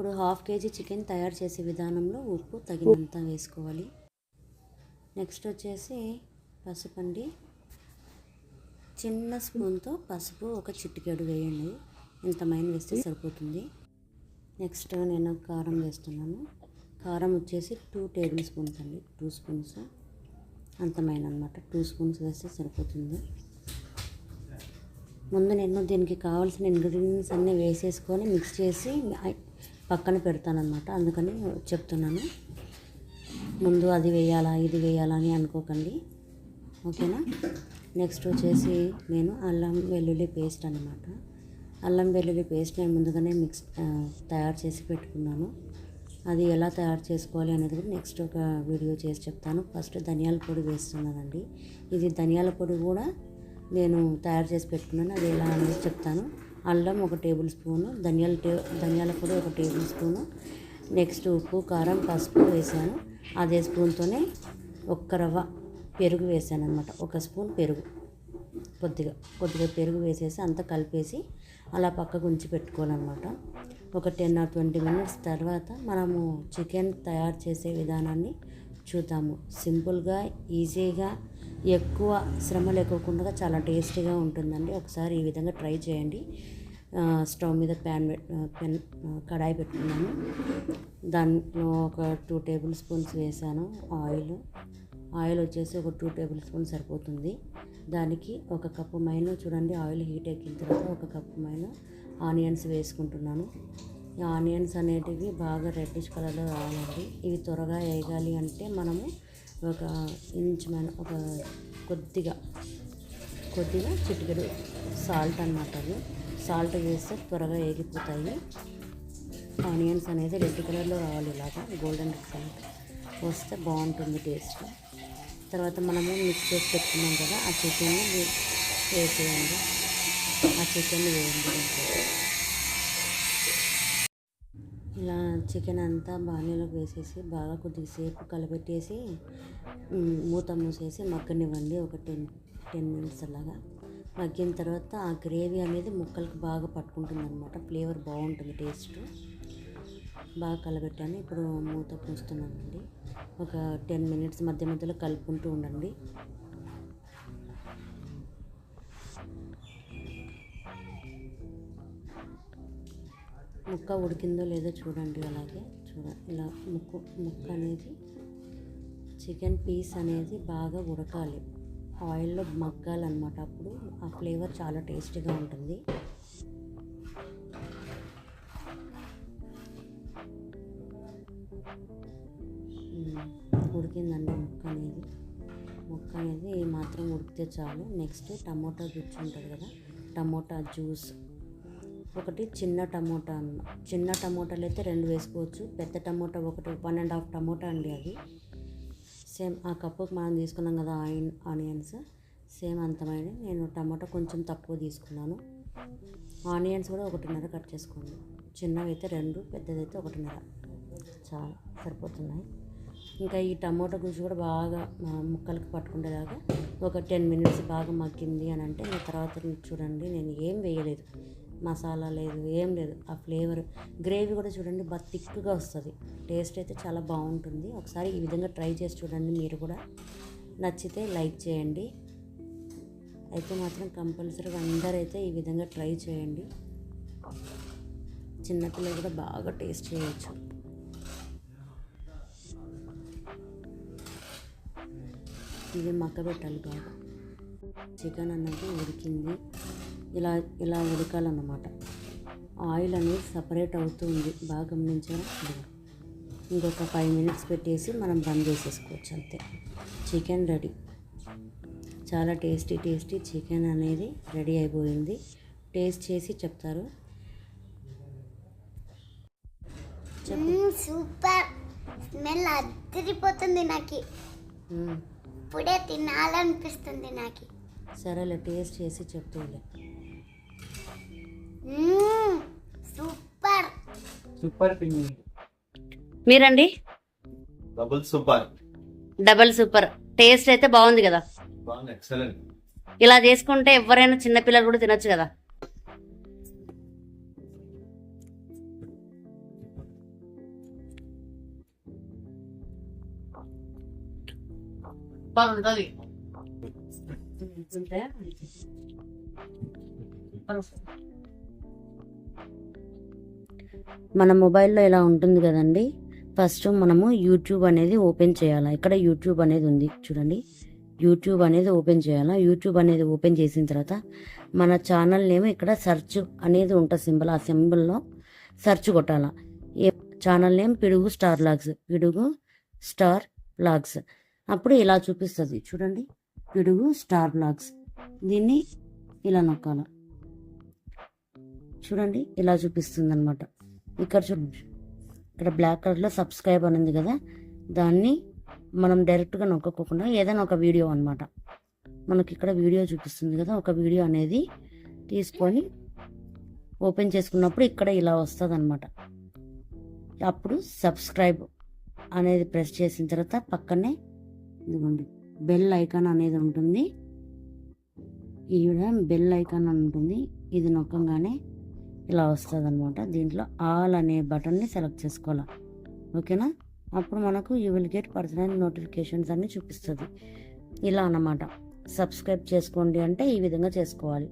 ఇప్పుడు 1/2 kg chicken తయారు చేసే విధానంలో ఉప్పు తగినంత వేసుకోవాలి. నెక్స్ట్ వచ్చేసి పసుపు అండి. చిన్న స్పూన్తో పసుపు ఒక చిటికెడు వేయండి. ఇంతమైన వేస్తే సరిపోతుంది. నెక్స్ట్ నేను కారం వేస్తున్నాను. కారం వచ్చేసి 2 టేబుల్ స్పూన్స్ అండి. 2 స్పూన్స్ అంతమైన అనమాట. 2 స్పూన్స్ వేస్తే సరిపోతుంది. ముందు నేను దీనికి కావాల్సిన ఇంగ్రీడియంట్స్ అన్నీ వేసేసుకొని మిక్స్ చేసి పక్కన పెడతానమాట. అందుకని చెప్తున్నాను. ముందు అది వేయాలా ఇది వేయాలా అని అనుకోకండి, ఓకేనా. నెక్స్ట్ వచ్చేసి నేను అల్లం వెల్లుల్లి పేస్ట్ అనమాట. అల్లం వెల్లుల్లి పేస్ట్ నేను ముందుగానే తయారు చేసి పెట్టుకున్నాను. అది ఎలా తయారు చేసుకోవాలి అనేది కూడా నెక్స్ట్ ఒక వీడియో చేసి చెప్తాను. ఫస్ట్ ధనియాల పొడి వేస్తున్నానండి. ఇది ధనియాల పొడి కూడా నేను తయారు చేసి పెట్టుకున్నాను. అది ఎలా అనేది చెప్తాను. అల్లం 1 టేబుల్ స్పూను, ధనియాల పొడి 1 టేబుల్ స్పూను, నెక్స్ట్ ఉప్పు కారం పసుపు వేసాను. అదే స్పూన్తోనే 1 రవ్వ పెరుగు వేసాను అనమాట. 1 స్పూన్ పెరుగు, కొద్దిగా పెరుగు వేసేసి అంతా కలిపేసి అలా పక్కకు ఉంచి పెట్టుకోవాలన్నమాట. ఒక 10 or 20 minutes తర్వాత మనము చికెన్ తయారు చేసే విధానాన్ని చూద్దాము. సింపుల్గా ఈజీగా ఎక్కువ శ్రమ లేకోకుండా చాలా టేస్టీగా ఉంటుందండి. ఒకసారి ఈ విధంగా ట్రై చేయండి. స్టవ్ మీద కడాయి పెట్టుకున్నాను. దాంట్లో ఒక 2 టేబుల్ స్పూన్స్ వేసాను ఆయిల్ వచ్చేసి ఒక 2 టేబుల్ స్పూన్స్ సరిపోతుంది. దానికి 1 కప్పు మైను చూడండి. ఆయిల్ హీట్ ఎక్కిన తర్వాత 1 కప్పు మైను ఆనియన్స్ వేసుకుంటున్నాను. ఈ ఆనియన్స్ అనేటివి బాగా రెడ్డిష్ కలర్లో రావాలండి. ఇవి త్వరగా వేగాలి అంటే మనము ఒక ఇంచు ఒక కొద్దిగా చిటికెడు సాల్ట్ అన్నమాట. అది సాల్ట్ వేస్తే త్వరగా వేగిపోతాయి. ఆనియన్స్ అనేది రెడ్ కలర్లో రావాలి, ఇలాగా గోల్డెన్ రెడ్ కలర్ వస్తే బాగుంటుంది టేస్ట్. తర్వాత మనము మిక్స్ చేసి పెట్టుకున్నాం కదా, ఆ చికెన్ని వేసేయండి. ఇలా చికెన్ అంతా బాణీలోకి వేసేసి బాగా కొద్దిసేపు కలపెట్టేసి మూత మూసేసి మగ్గనివ్వండి. ఒక 10 minutes అలాగా మగ్గిన తర్వాత ఆ గ్రేవీ అనేది ముక్కలకు బాగా పట్టుకుంటుంది అనమాట. ఫ్లేవర్ బాగుంటుంది, టేస్ట్ బాగా కలబెట్టాను. ఇప్పుడు మూత పూస్తున్నానండి. ఒక 10 minutes మధ్య మధ్యలో కలుపుకుంటూ ఉండండి. ముక్క ఉడికిందో లేదో చూడండి. అలాగే ఇలా ముక్క అనేది చికెన్ పీస్ అనేది బాగా ఉడకాలి, ఆయిల్లో మగ్గాలన్నమాట. అప్పుడు ఆ ఫ్లేవర్ చాలా టేస్టీగా ఉంటుంది. ఉడికిందండి ముక్క అనేది మాత్రం ఉడికితే చాలు. నెక్స్ట్ టమోటా గుజ్జు ఉంటుంది కదా, టమోటా జ్యూస్ ఒకటి, చిన్న టమోటాలు అయితే 2 వేసుకోవచ్చు. పెద్ద టమోటా 1.5 టమోటా అండి. అది సేమ్ ఆ కప్పుకి మనం తీసుకున్నాం కదా ఆనియన్స్, సేమ్ అంతమైన నేను టమాటా కొంచెం తక్కువ తీసుకున్నాను. ఆనియన్స్ కూడా 1.5 కట్ చేసుకోండి. చిన్నవి అయితే 2, పెద్దదైతే 1.5 చాలా సరిపోతున్నాయి. ఇంకా ఈ టమోటా గుజ్జు కూడా బాగా ముక్కలకు పట్టుకునేలాగా ఒక 10 minutes బాగా మగ్గింది అని అంటే తర్వాత చూడండి, నేను ఏం వేయలేదు, మసాలా లేదు, ఏం లేదు. ఆ ఫ్లేవర్ గ్రేవీ కూడా చూడండి బాగా థిక్గా వస్తుంది. టేస్ట్ అయితే చాలా బాగుంటుంది. ఒకసారి ఈ విధంగా ట్రై చేసి చూడండి. మీరు కూడా నచ్చితే లైక్ చేయండి. అయితే మాత్రం కంపల్సరీగా అందరైతే ఈ విధంగా ట్రై చేయండి. చిన్నపిల్లలు కూడా బాగా టేస్ట్ చేయవచ్చు. ఇది మగ్గబెట్టాలి బాగా. చికెన్ అన్నది ఉడికింది. ఇలా ఉడకాలన్నమాట. ఆయిల్ అనేది సపరేట్ అవుతుంది, బాగా గమనించారా. ఇంకొక 5 minutes పెట్టేసి మనం బంద్ చేసేసుకోవచ్చు, అంతే. Chicken ready. చాలా టేస్టీ చికెన్ అనేది రెడీ అయిపోయింది. టేస్ట్ చేసి చెప్తారు. సూపర్ స్మెల్ అదిరిపోతుంది. నాకు ఇప్పుడే తినాలనిపిస్తుంది. నాకు సరేలే, టేస్ట్ చేసి చెప్తాలే. సూపర్ మీరండి? Double super. టేస్ట్ అయితే బాగుంది కదా. ఇలా చేసుకుంటే ఎవరైనా చిన్నపిల్లలు కూడా తినొచ్చు కదా. సూపర్ ఉంటుంది. మన మొబైల్లో ఇలా ఉంటుంది కదండి. ఫస్ట్ మనము యూట్యూబ్ అనేది ఓపెన్ చేయాలి. ఇక్కడ యూట్యూబ్ అనేది ఉంది చూడండి. యూట్యూబ్ అనేది ఓపెన్ చేయాలా. యూట్యూబ్ అనేది ఓపెన్ చేసిన తర్వాత మన ఛానల్ నేమ్ ఇక్కడ సెర్చ్ అనేది ఉంటుంది సింబల్. ఆ సింబల్లో సెర్చ్ కొట్టాలా. ఏ ఛానల్ నేమ్ పిడుగు స్టార్ వ్లాగ్స్, పిడుగు స్టార్ వ్లాగ్స్. అప్పుడు ఇలా చూపిస్తుంది చూడండి, పిడుగు స్టార్ వ్లాగ్స్. దీన్ని ఇలా నొక్కాల. చూడండి ఇలా చూపిస్తుంది అనమాట. ఇక్కడ చూడండి, ఇక్కడ బ్లాక్ కలర్లో సబ్స్క్రైబ్ అని ఉంది కదా, దాన్ని మనం డైరెక్ట్గా నొక్కకుండా ఏదైనా ఒక వీడియో అనమాట, మనకి ఇక్కడ వీడియో చూపిస్తుంది కదా, ఒక వీడియో అనేది తీసుకొని ఓపెన్ చేసుకున్నప్పుడు ఇక్కడ ఇలా వస్తుంది అనమాట. అప్పుడు సబ్స్క్రైబ్ అనేది ప్రెస్ చేసిన తర్వాత పక్కనే ఇదిగోండి బెల్ ఐకాన్ అనేది ఉంటుంది. ఈవిడ బెల్ ఐకాన్ అని ఉంటుంది, ఇది నొక్కగానే ఇలా వస్తుంది అనమాట. దీంట్లో ఆల్ అనే బటన్ని సెలెక్ట్ చేసుకోవాలి. ఓకేనా? అప్పుడు మనకు you will get personal notifications అన్ని చూపిస్తుంది. ఇలా అన్నమాట. సబ్స్క్రైబ్ చేసుకోండి అంటే ఈ విధంగా చేసుకోవాలి.